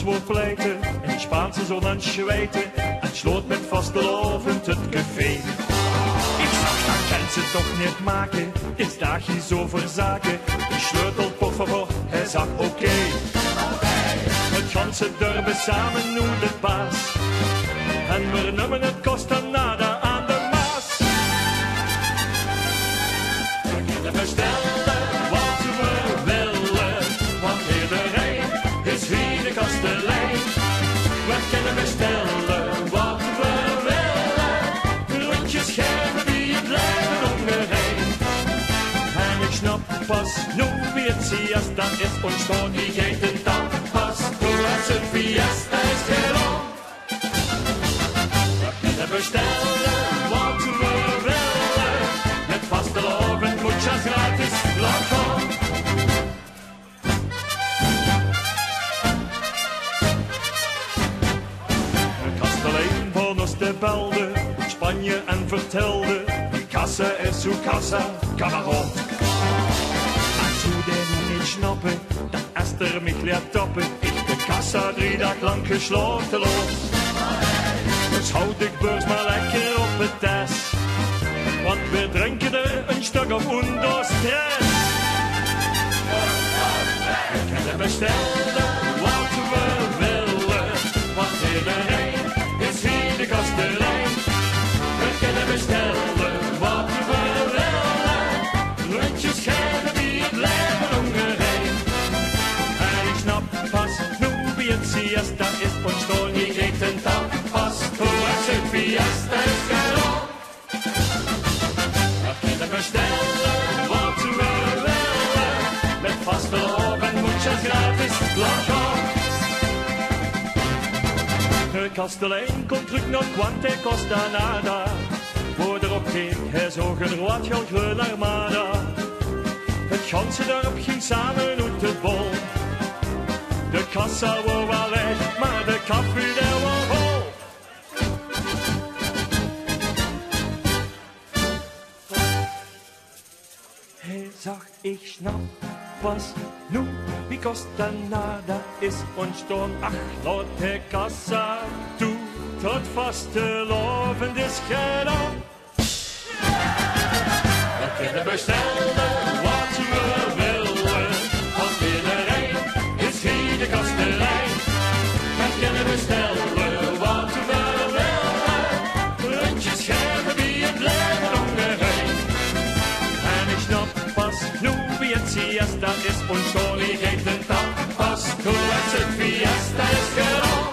ons woord pleiten, in Spaanse zon aan schwijten, en sloot met vastelovend het café. Ik zag dat kan ze toch niet maken, is dagje zo voor zaken. De sleutel, por favor, hij zag oké. Het ganse dorp samen noemt het baas, en we noemen het Costa Nada aan de Maas. We kunnen bestellen wat we willen, want iedereen is hier de kastelein. We kunnen bestellen wat we willen, rondjes schermen die het blijven ongerein. En ik snap pas nu wie het siesta is ontstaan, die geeft een tapas, hoe als het fiesta is gewoon. We kunnen bestellen wat we willen, met vastelovend muchas gratis, loco. De kastelein van ons te belde, Spanje en vertelde, die kassa is zo kassa, kamerot. En toen die niet snappen, dat Esther mich leert toppen, ik de kassa 3 dagen lang gesloten los. Dus houd ik beurs maar lekker op het tas, want we drinken er een stuk of onder stress. We kunnen bestellen wat we willen, want iedereen is hier de kastelein. We kunnen bestellen wat we willen, rondjes schermen die het blijven ongerein. En ik snap pas nu wie het siesta is ontstaan, die geeft een tapas, hoe als het fiesta is gewoon. We kunnen bestellen wat we willen, met vastelovend muchas gratis, loco. De kastelein komt terug naar Quante Costa Nada, voor erop keek hij zag een roodgeel armada. Het ganse dorp ging samen uit de bol, de kassa wou wel leeg, maar de koffie daar wou vol. Hij zag, ik snap pas nu wie Costa Nada is ontstaan. Ach, laat de kassa toe, tot vastelovend is gedaan. We kunnen bestellen wat we willen, want iedereen is hier de kastelein. We kunnen bestellen wat we willen, rondjes schermen die het blijven ongerein. En ik snap pas nu wie het siesta is ontstaan, die geeft een tapas, hoe als het fiesta is gedaan.